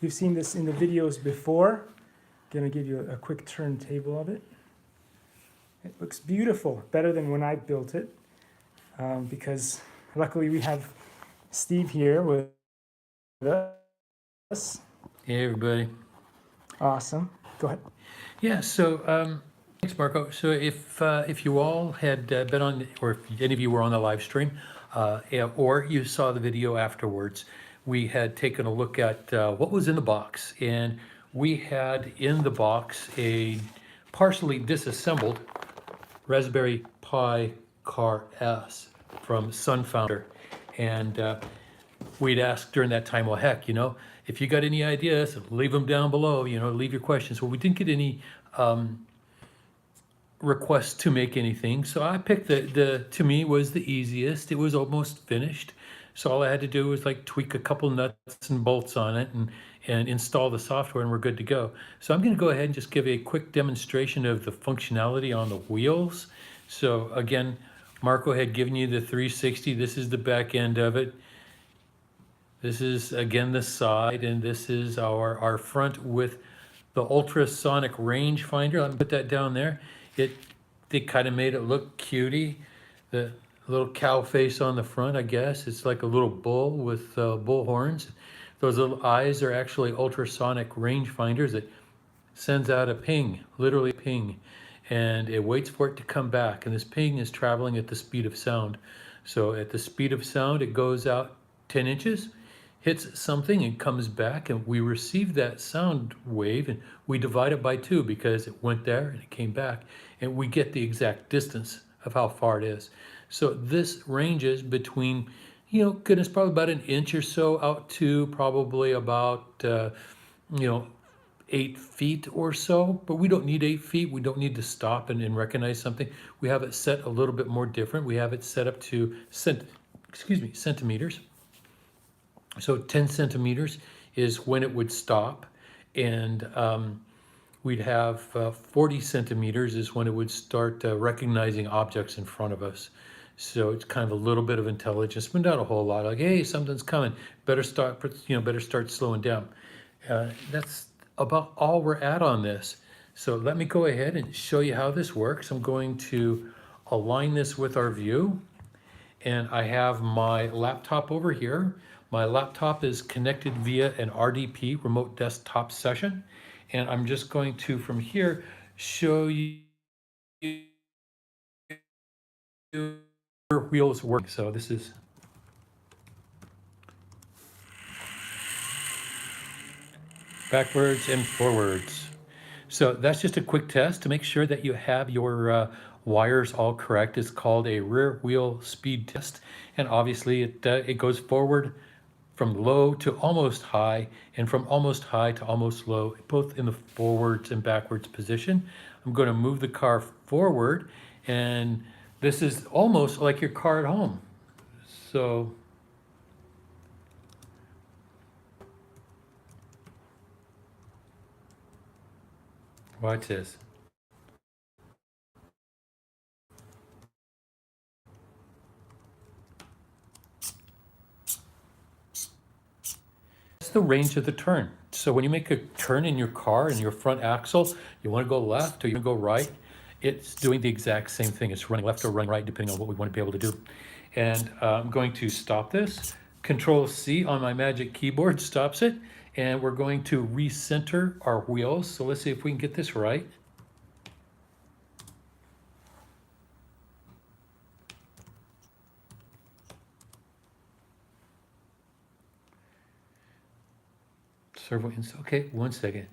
You've seen this in the videos before. Gonna give you a quick turntable of it. It looks beautiful, better than when I built it, because luckily we have Steve here with us. Hey, everybody. Awesome. Go ahead. Yeah, so thanks, Marco. So if you all had been on, or if any of you were on the live stream, or you saw the video afterwards, we had taken a look at what was in the box. And we had in the box a partially disassembled Raspberry Pi Car S from Sunfounder. And we'd asked during that time, well, heck, if you got any ideas, leave them down below, leave your questions. Well, we didn't get any requests to make anything. So I picked to me was the easiest. It was almost finished. So all I had to do was like tweak a couple nuts and bolts on it and install the software, and we're good to go. So I'm going to go ahead and just give a quick demonstration of the functionality on the wheels. So again, Marco had given you the 360. This is the back end of it. This is, again, the side, and this is our front with the ultrasonic rangefinder. Let me put that down there. They kind of made it look cutie. The little cow face on the front, I guess. It's like a little bull with bull horns. Those little eyes are actually ultrasonic rangefinders that sends out a ping, literally ping, and it waits for it to come back. And this ping is traveling at the speed of sound. So at the speed of sound, it goes out 10 inches, hits something and comes back, and we receive that sound wave and we divide it by 2 because it went there and it came back, and we get the exact distance of how far it is. So this ranges between, goodness, probably about an inch or so out to probably about, 8 feet or so, but we don't need 8 feet. We don't need to stop and recognize something. We have it set a little bit more different. We have it set up to centimeters. So 10 centimeters is when it would stop, and we'd have 40 centimeters is when it would start recognizing objects in front of us. So it's kind of a little bit of intelligence, but not a whole lot. Like, hey, something's coming. Better start slowing down. That's about all we're at on this. So let me go ahead and show you how this works. I'm going to align this with our view, and I have my laptop over here. My laptop is connected via an RDP, remote desktop session, and I'm just going to, from here, show you your wheels work. So this is backwards and forwards. So that's just a quick test to make sure that you have your wires all correct. It's called a rear wheel speed test, and obviously it goes forward from low to almost high, and from almost high to almost low, both in the forwards and backwards position. I'm going to move the car forward, and this is almost like your car at home. So watch this. That's the range of the turn. So when you make a turn in your car and your front axle, you want to go left or you want to go right, it's doing the exact same thing. It's running left or running right, depending on what we want to be able to do. And I'm going to stop this. Control C on my magic keyboard stops it. And we're going to recenter our wheels. So let's see if we can get this right. Servo, okay, 1 second.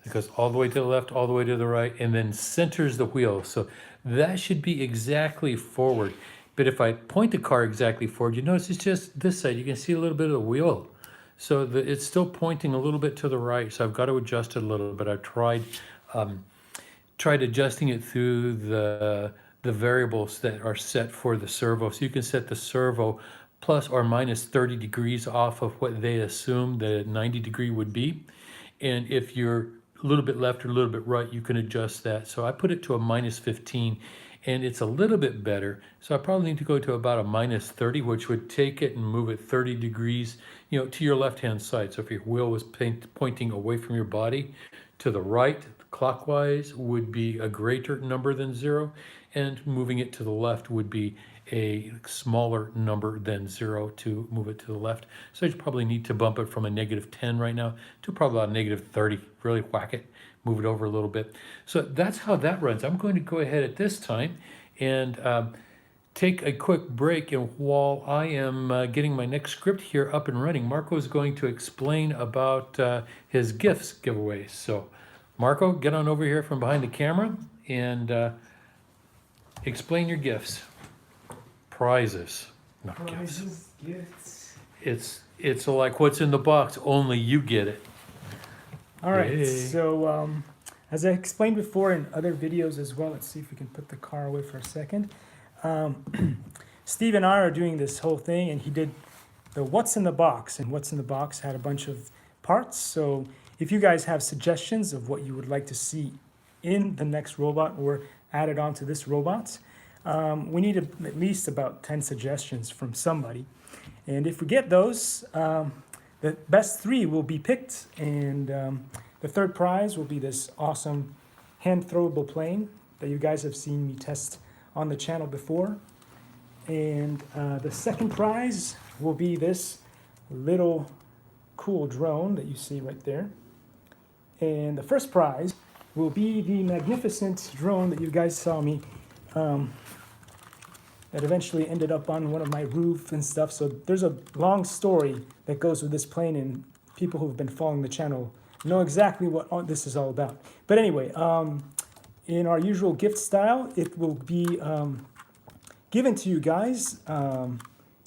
It goes all the way to the left, all the way to the right, and then centers the wheel. So that should be exactly forward. But if I point the car exactly forward, you notice it's just this side. You can see a little bit of the wheel. So it's still pointing a little bit to the right. So I've got to adjust it a little bit. I've tried adjusting it through the variables that are set for the servo. So you can set the servo plus or minus 30 degrees off of what they assume the 90 degree would be. And if you're a little bit left or a little bit right, you can adjust that. So I put it to a -15, and it's a little bit better. So I probably need to go to about a -30, which would take it and move it 30 degrees, to your left-hand side. So if your wheel was pointing away from your body, to the right, clockwise, would be a greater number than 0, and moving it to the left would be a smaller number than 0 to move it to the left. So you probably need to bump it from a -10 right now to probably about a -30, really whack it, move it over a little bit. So that's how that runs. I'm going to go ahead at this time and take a quick break, and while I am getting my next script here up and running, Marco is going to explain about his gifts giveaways. So Marco, get on over here from behind the camera and explain your gifts. Prizes, not gifts. It's like what's in the box, only you get it. All right, Yay. so as I explained before in other videos as well, let's see if we can put the car away for a second. Steve and I are doing this whole thing, and he did the what's in the box, and what's in the box had a bunch of parts. So if you guys have suggestions of what you would like to see in the next robot or added onto this robot, we need at least about 10 suggestions from somebody. And if we get those, the best 3 will be picked, and the third prize will be this awesome hand-throwable plane that you guys have seen me test on the channel before. And the second prize will be this little cool drone that you see right there. And the first prize will be the magnificent drone that you guys saw me that eventually ended up on one of my roofs and stuff. So there's a long story that goes with this plane, and people who've been following the channel know exactly what this is all about. But anyway, in our usual gift style, it will be given to you guys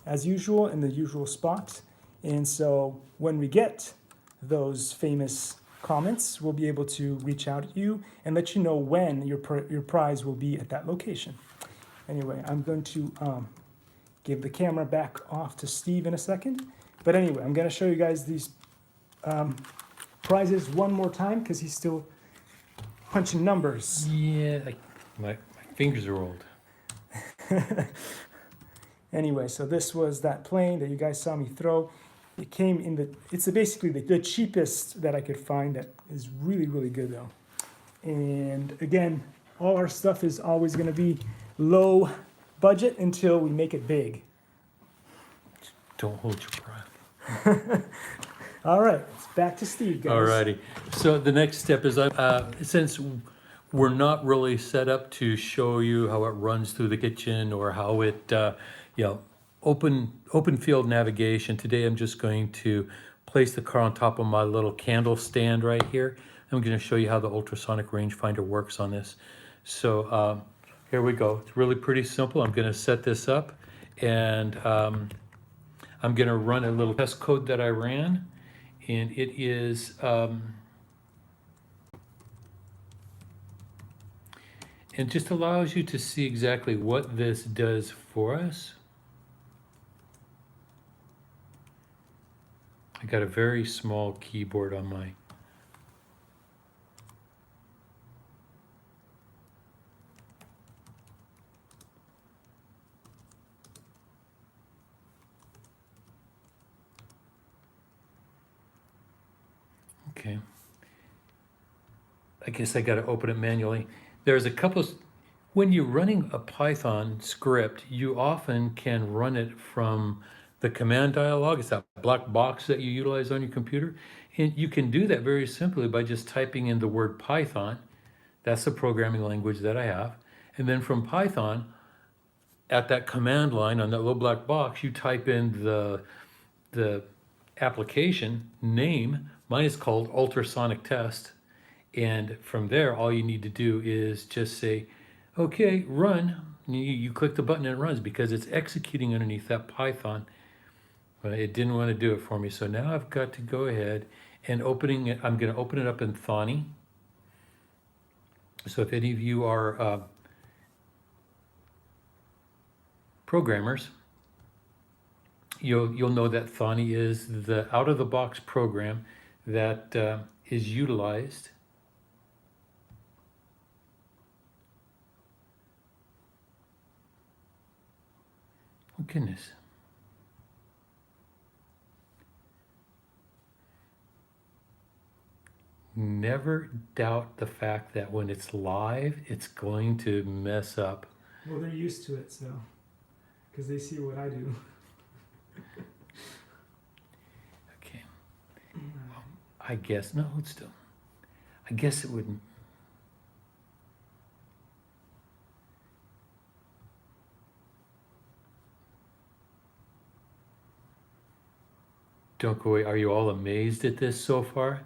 as usual in the usual spot. And so when we get those famous comments, we'll be able to reach out to you and let you know when your prize will be at that location. Anyway, I'm going to give the camera back off to Steve in a second. But anyway, I'm going to show you guys these prizes one more time because he's still punching numbers. Yeah, my fingers are old. Anyway, so this was that plane that you guys saw me throw. It came in it's basically the cheapest that I could find that is really, really good though. And again, all our stuff is always going to be low budget until we make it big. Don't hold your breath. All right, it's back to Steve, guys. Alrighty. So the next step is, since we're not really set up to show you how it runs through the kitchen or how it, open field navigation. Today I'm just going to place the car on top of my little candle stand right here. I'm going to show you how the ultrasonic rangefinder works on this. So here we go. It's really pretty simple. I'm going to set this up, and I'm going to run a little test code that I ran, and it is it just allows you to see exactly what this does for us. I got a very small keyboard on my okay. I guess I got to open it manually. There's a couple of, when you're running a Python script, you often can run it from the command dialog. It's that black box that you utilize on your computer. And you can do that very simply by just typing in the word Python. That's the programming language that I have. And then from Python, at that command line on that little black box, you type in the application name. Mine is called Ultrasonic Test. And from there, all you need to do is just say, okay, run. You click the button and it runs because it's executing underneath that Python. But it didn't want to do it for me. So now I've got to go ahead and opening it. I'm going to open it up in Thani. So if any of you are programmers, you'll know that Thani is the out-of-the-box program that is utilized goodness. Never doubt the fact that when it's live, it's going to mess up. Well, they're used to it, so because they see what I do. Okay. I guess, no, hold still. I guess it wouldn't. Don't go away. Are you all amazed at this so far?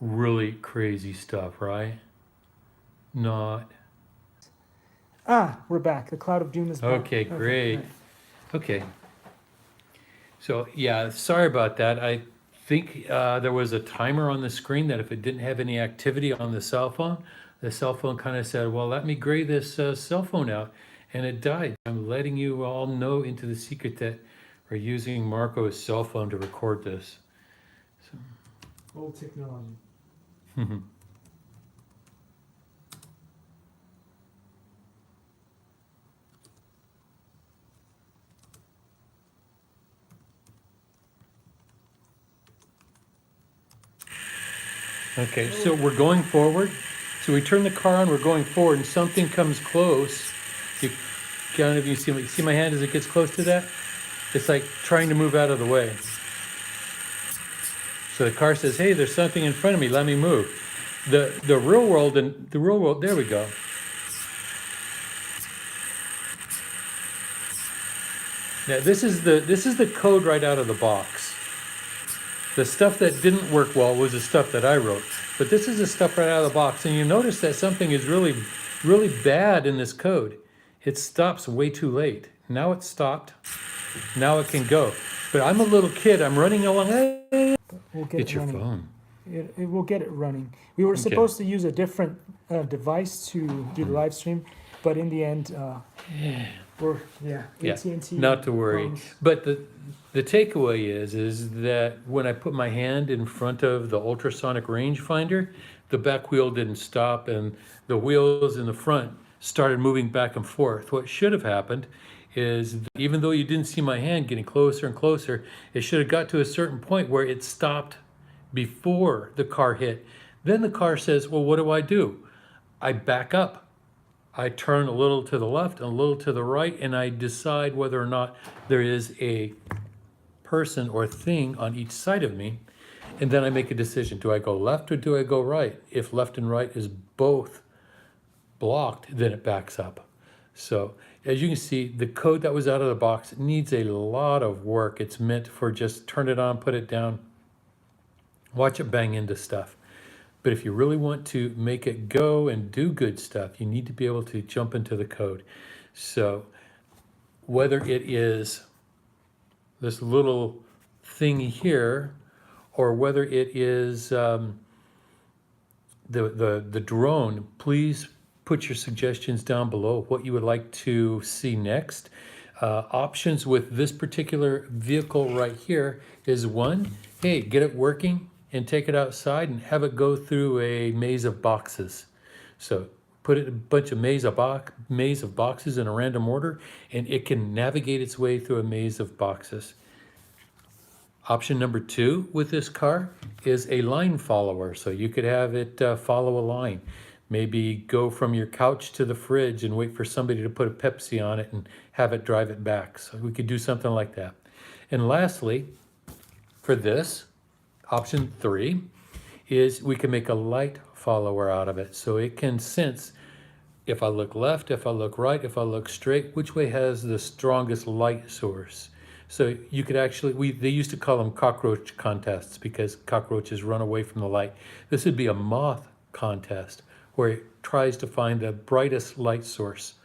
Really crazy stuff, right? Not. Ah, we're back. The cloud of doom is back. Okay, great. Right. Okay. So, yeah, sorry about that. I think there was a timer on the screen that if it didn't have any activity on the cell phone kind of said, well, let me gray this cell phone out. And it died. I'm letting you all know into the secret that we're using Marco's cell phone to record this. Old technology. Okay, so we're going forward. So we turn the car on, we're going forward, and something comes close. You kind of, you see my hand as it gets close to that? It's like trying to move out of the way. So the car says, hey, there's something in front of me, let me move. The real world, there we go. Now this is the code right out of the box. The stuff that didn't work well was the stuff that I wrote. But this is the stuff right out of the box. And you notice that something is really, really bad in this code. It stops way too late. Now it's stopped. Now it can go. But I'm a little kid. I'm running along. Hey, We'll get get it your running. phone. It will get it running. We were supposed to use a different device to do the live stream, but in the end, we're AT&T. Not to worry. phones. But the takeaway is that when I put my hand in front of the ultrasonic rangefinder, the back wheel didn't stop and the wheels in the front started moving back and forth. What should have happened is that even though you didn't see my hand getting closer and closer, it should have got to a certain point where it stopped before the car hit. Then the car says, well, what do? I back up. I turn a little to the left and a little to the right, and I decide whether or not there is a person or thing on each side of me. And then I make a decision. Do I go left or do I go right? If left and right is both blocked, then it backs up. So as you can see, the code that was out of the box needs a lot of work. It's meant for just turn it on, put it down, watch it bang into stuff. But if you really want to make it go and do good stuff, you need to be able to jump into the code. So whether it is this little thing here, or whether it is the drone, please put your suggestions down below, what you would like to see next. Options with this particular vehicle right here is one, hey, get it working and take it outside and have it go through a maze of boxes. So put it a bunch of maze of boxes in a random order, and it can navigate its way through a maze of boxes. Option number 2 with this car is a line follower. So you could have it follow a line. Maybe go from your couch to the fridge and wait for somebody to put a Pepsi on it and have it drive it back. So we could do something like that. And lastly, for this, option 3 is we can make a light follower out of it. So it can sense if I look left, if I look right, if I look straight, which way has the strongest light source. So you could actually, they used to call them cockroach contests because cockroaches run away from the light. This would be a moth contest where it tries to find the brightest light source.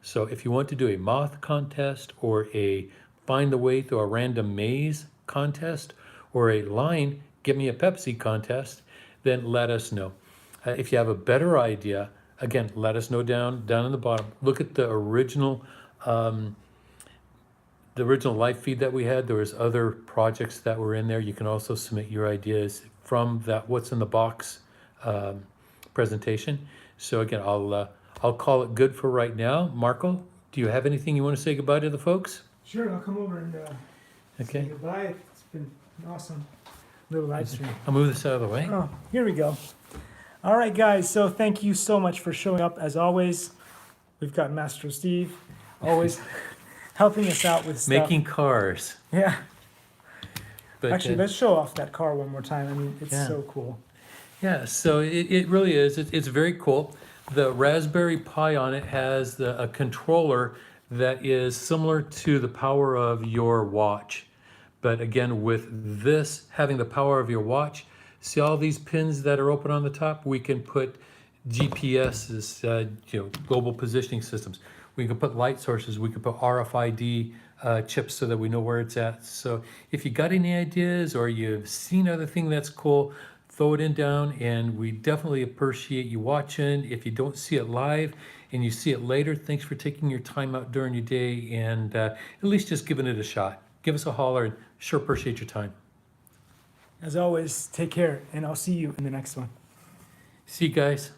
So if you want to do a moth contest or a find the way through a random maze contest or a line, give me a Pepsi contest, then let us know. If you have a better idea, again, let us know down in the bottom. Look at the original live feed that we had. There was other projects that were in there. You can also submit your ideas from that what's in the box presentation. So again, I'll call it good for right now. Marco, do you have anything you want to say goodbye to the folks? Sure, I'll come over and say Okay. goodbye. It's been an awesome little live stream. I'll move this out of the way. Oh, here we go. All right, guys. So thank you so much for showing up. As always, we've got Master Steve always helping us out with stuff. Making cars. Yeah. But, Actually, let's show off that car one more time. I mean, it's Yeah. so cool. yeah, so it really is. It's very cool. The Raspberry Pi on it has a controller that is similar to the power of your watch. But again, with this having the power of your watch, see all these pins that are open on the top? We can put GPS's, global positioning systems. We can put light sources. We can put RFID chips so that we know where it's at. So if you got any ideas or you've seen other thing that's cool, throw it in down, and we definitely appreciate you watching. If you don't see it live and you see it later, thanks for taking your time out during your day and at least just giving it a shot. Give us a holler, and sure appreciate your time. As always, take care, and I'll see you in the next one. See you guys.